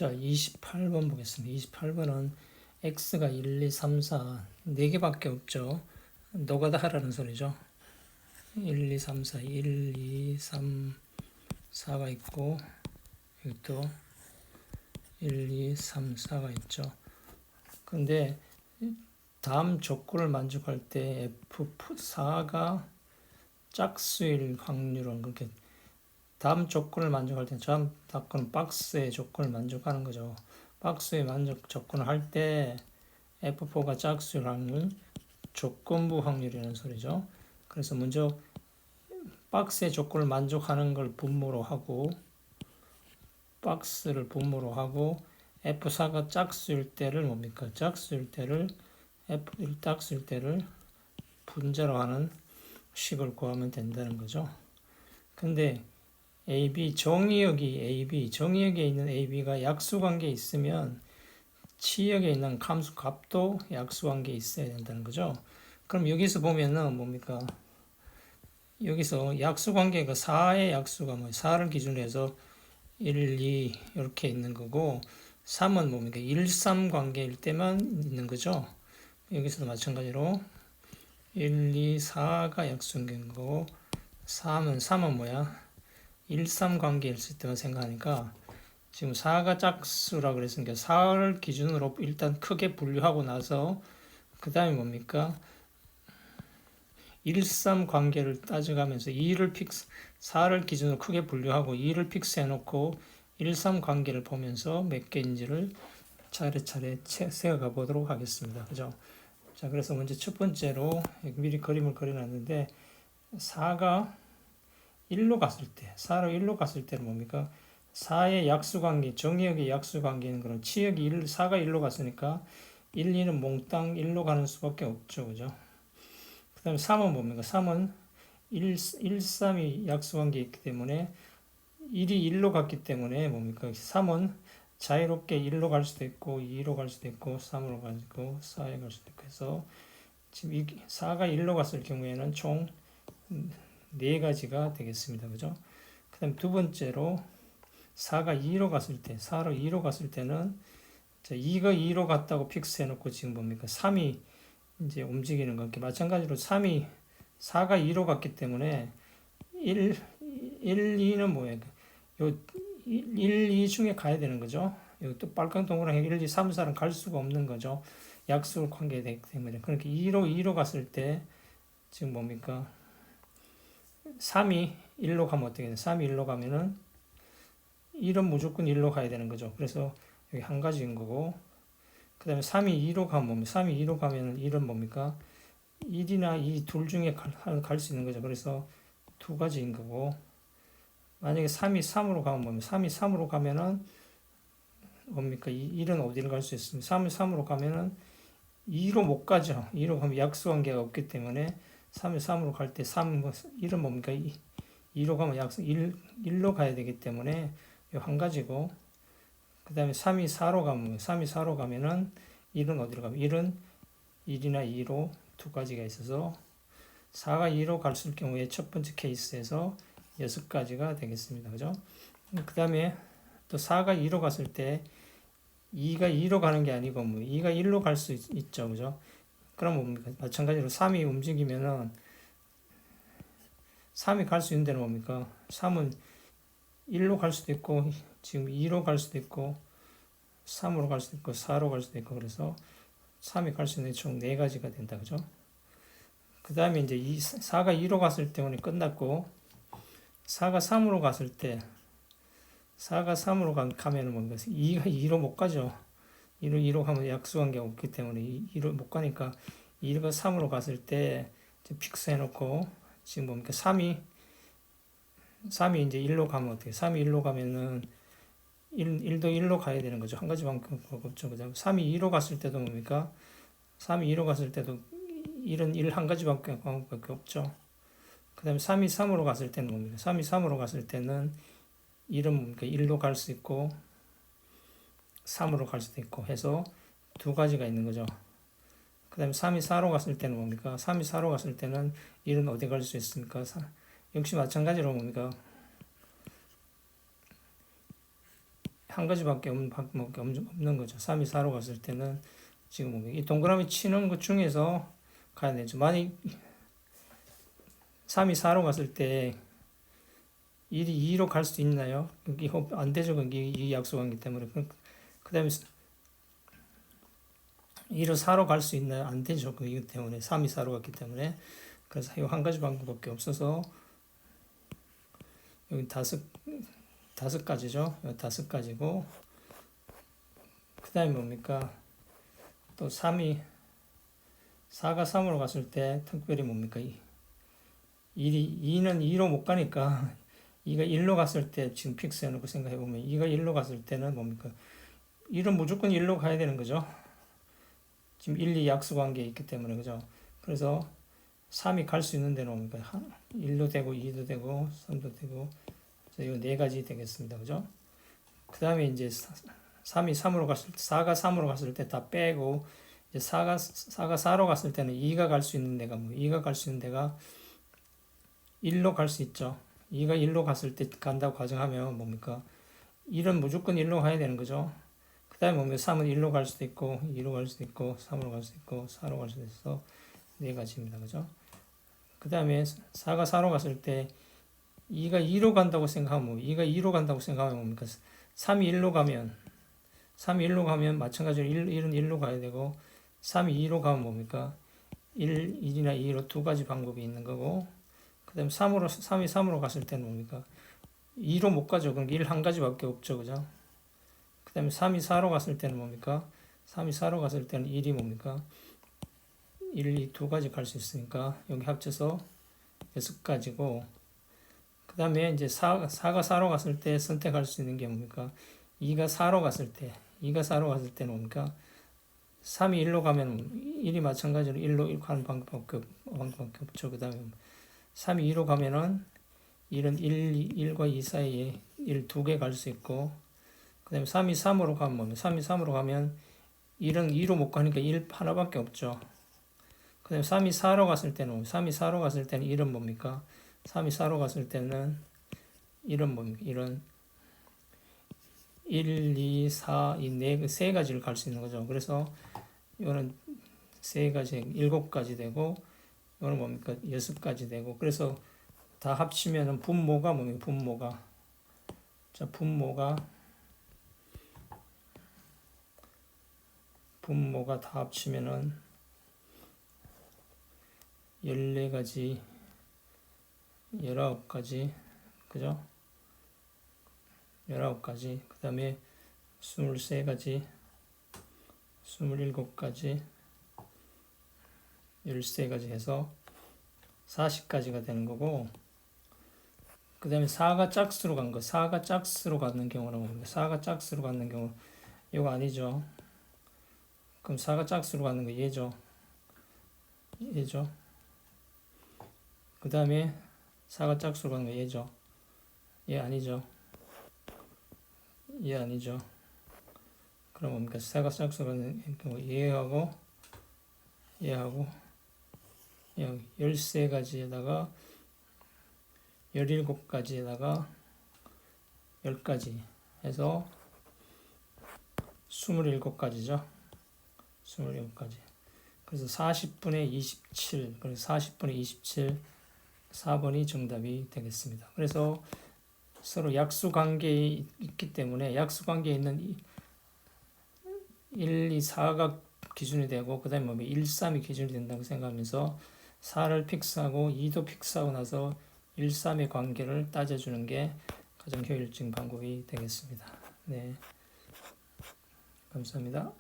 자, 28번 보겠습니다. 28번은 x가 1, 2, 3, 4, 4개밖에 없죠. 노가다 하라는 소리죠. 1, 2, 3, 4, 1, 2, 3, 4가 있고, 여기 또 1, 2, 3, 4가 있죠. 근데 다음 조건을 만족할 때 F4가 짝수일 확률은 그렇게 다음 조건을 만족할 때 다음 조건은 박스의 조건을 만족하는 거죠. 박스의 조건을 할 때 F4가 짝수일 확률, 조건부 확률이라는 소리죠. 그래서 먼저 박스의 조건을 만족하는 걸 분모로 하고 박스를 분모로 하고 F4가 짝수일 때를 뭡니까? 짝수일 때를 F1 짝수일 때를 분자로 하는 식을 구하면 된다는 거죠. 근데 AB 정의역에 있는 AB가 약수관계에 있으면 치역에 있는 함수 값도 약수관계에 있어야 된다는 거죠. 그럼 여기서 보면은 뭡니까? 여기서 약수관계가 4의 약수가 4를 기준으로 해서 1, 2 이렇게 있는 거고 3은 뭡니까? 1, 3 관계일 때만 있는 거죠. 여기서도 마찬가지로 1, 2, 4가 약수관계인 거고 3은 뭐야? 1, 3 관계일 때만 생각하니까 지금 4가 짝수라고 그랬으니까 4를 기준으로 일단 크게 분류하고 나서 그 다음에 뭡니까? 1, 3 관계를 따져가면서 4를 기준으로 크게 분류하고 2를 픽스해 놓고 1, 3 관계를 보면서 몇 개인지를 차례차례 세어가 보도록 하겠습니다. 그죠? 자, 그래서 먼저 첫 번째로 미리 그림을 그려놨는데 4가 1로 갔을 때, 4로 1로 갔을 때는 뭡니까? 4의 약수관계, 정의역의 약수관계는 그럼 치역이 4가 1로 갔으니까 1, 2는 몽땅 1로 가는 수밖에 없죠. 그죠? 그 다음에 3은 뭡니까? 3은 1, 3이 약수관계에 있기 때문에 1이 1로 갔기 때문에 뭡니까? 3은 자유롭게 1로 갈 수도 있고 2로 갈 수도 있고 3으로 갈 수도 있고 4에 갈 수도 있고 해서 지금 4가 1로 갔을 경우에는 총 4가지가 되겠습니다. 그죠? 그 다음 두 번째로 4가 2로 갔을 때, 4로 2로 갔을 때는 2가 2로 갔다고 픽스해 놓고 지금 뭡니까? 3이 이제 움직이는 거. 마찬가지로 4가 2로 갔기 때문에 1, 2는 뭐예요? 요 1, 2 중에 가야 되는 거죠. 여기 또 빨간 동그라미 1, 2, 3, 4는 갈 수가 없는 거죠. 약수 관계되기 때문에. 그러니까 2로 갔을 때 지금 뭡니까? 3이 1로 가면 어떻게 돼요? 3이 1로 가면은 1은 무조건 1로 가야 되는 거죠. 그래서 여기 한 가지인 거고, 그 다음에 3이 2로 가면 뭡니까? 3이 2로 가면은 1은 뭡니까? 1이나 2 둘 중에 갈 수 있는 거죠. 그래서 두 가지인 거고, 만약에 3이 3으로 가면 뭡니까? 3이 3으로 가면은 뭡니까? 1은 어디를 갈 수 있습니까? 3이 3으로 가면은 2로 못 가죠. 2로 가면 약수관계가 없기 때문에 3이 3으로 갈 때 1은 뭡니까? 2로 가면 약수 1로 가야 되기 때문에 이 한 가지고, 그 다음에 3이 4로 가면 3이 4로 가면은 1은 어디로 가면 1은 1이나 2로 두 가지가 있어서 4가 2로 갔을 경우에 첫 번째 케이스에서 6가지가 되겠습니다. 그죠? 그 다음에 또 4가 2로 갔을 때 2가 2로 가는 게 아니고 2가 1로 갈 수 있죠. 그죠? 그럼 뭡니까? 마찬가지로 3이 움직이면은 3이 갈 수 있는 데는 뭡니까? 3은 1로 갈 수도 있고 지금 2로 갈 수도 있고 3으로 갈 수도 있고 4로 갈 수도 있고 그래서 3이 갈 수 있는 총 4가지가 된다. 그죠? 그 다음에 이제 4가 2로 갔을 때문에 끝났고 4가 3으로 갔을 때 4가 3으로 가면은 뭔가 2가 2로 못 가죠. 2로 가면 약수관계가 없기 때문에 2로 못 가니까 2가 3으로 갔을 때 픽스 해놓고 지금 뭡니까 3이 이제 1로 가면 어떻게 3이 1로 가면은 1도 1로 가야 되는 거죠. 한 가지만큼 없죠. 그죠? 3이 2로 갔을 때도 뭡니까 3이 2로 갔을 때도 1은 1 한 가지밖에 없죠. 그 다음에 3이 3으로 갔을 때는 뭡니까 3이 3으로 갔을 때는 1은 뭡니까 1로 갈 수 있고 3으로 갈 수도 있고 해서 두 가지가 있는 거죠. 그 다음에 3이 4로 갔을 때는 뭡니까 3이 4로 갔을 때는 1은 어디 갈 수 있습니까 역시 마찬가지로 뭡니까 한 가지밖에 없는 거죠. 3이 4로 갔을 때는 지금 이 동그라미 치는 것 중에서 가야 되죠. 만약 3이 4로 갔을 때 1이 2로 갈 수 있나요? 이게 안 되죠. 이 약속한기 때문에. 그 다음에 2로 4로 갈 수 있나요? 안 되죠. 이것 때문에 3이 4로 갔기 때문에. 그래서 이 한 가지 방법밖에 없어서 여기 다섯 가지죠. 다섯 가지고 그 다음에 뭡니까? 또 4가 3으로 갔을 때 특별히 뭡니까? 2는 2로 못 가니까 2가 1로 갔을 때 지금 픽스 해놓고 생각해 보면 2가 1로 갔을 때는 뭡니까? 1은 무조건 1로 가야 되는 거죠. 지금 1, 2 약수 관계에 있기 때문에 그죠? 그래서 3이 갈 수 있는 데는 뭡니까? 1도 되고 2도 되고 3도 되고 이거 네 가지 되겠습니다. 그죠? 그 다음에 이제 3이 3으로 갔을 때 4가 3으로 갔을 때 다 빼고 이제 4가 4로 갔을 때는 2가 갈 수 있는 데가 2가 갈 수 있는 데가 1로 갈 수 있죠. 2가 1로 갔을 때 간다고 가정하면 뭡니까? 1은 무조건 1로 가야 되는 거죠. 그 다음에 뭡니까? 3은 1로 갈 수도 있고 2로 갈 수도 있고 3으로 갈 수도 있고 4로 갈 수도 있어. 네 가지입니다. 그죠? 그 다음에 4가 4로 갔을 때 2가 2로 간다고 생각하면 2가 2로 간다고 생각하면 뭡니까? 3이 1로 가면 마찬가지로 1은 1로 가야 되고 3이 2로 가면 뭡니까? 1이나 2로 두 가지 방법이 있는 거고 그 다음에 3이 3으로 갔을 때는 뭡니까? 2로 못 가죠. 그럼 1 한 가지밖에 없죠. 그죠? 그 다음에 3이 4로 갔을 때는 뭡니까? 3이 4로 갔을 때는 1이 뭡니까? 1, 2 두 가지 갈 수 있으니까 여기 합쳐서 6가지고 그 다음에 이제 4가 4로 갔을 때 선택할 수 있는 게 뭡니까? 2가 4로 갔을 때는 뭡니까? 3이 1로 가면 1이 마찬가지로 1로 가는 방법밖에 없죠. 그 다음에 3이 2로 가면은 1은 1과 2 사이에 1 두 개 갈 수 있고 그 다음에 3이 3으로 가면 뭡니까? 3이 3으로 가면 1은 2로 못 가니까 1 하나밖에 없죠. 그 다음에 3이 4로 갔을 때는 3이 4로 갔을 때는 1은 뭡니까? 3이 4로 갔을 때는 1은 뭡니까? 1은 1, 2, 4, 이 세 가지를 갈 수 있는 거죠. 그래서 이거는 세 가지, 7가지 되고 이거는 뭡니까? 6가지 되고 그래서 다 합치면은 분모가 뭡니까? 분모가 다 합치면은 14가지, 19가지, 그죠? 19가지, 그 다음에 23가지, 27가지, 13가지 해서 40가지가 되는 거고, 그 다음에 4가 짝수로 간 거, 4가 짝수로 가는 경우는 뭡니까? 4가 짝수로 가는 경우, 이거 아니죠. 그럼 4가 짝수로 가는 거 얘죠. 그 다음에 4가 짝수로 가는 거 얘죠. 얘 아니죠. 그럼 뭡니까? 4가 짝수로 가는 경우 얘하고 13가지에다가 17가지에다가 10가지 해서 27가지죠. 27가지. 그래서 40분의 27, 그래서 40분의 27, 4번이 정답이 되겠습니다. 그래서 서로 약수 관계에 있기 때문에 약수 관계에 있는 1, 2, 4가 기준이 되고 그 다음에 뭐 1, 3이 기준이 된다고 생각하면서 4를 픽스하고 2도 픽스하고 나서 1, 3의 관계를 따져주는 게 가장 효율적인 방법이 되겠습니다. 네, 감사합니다.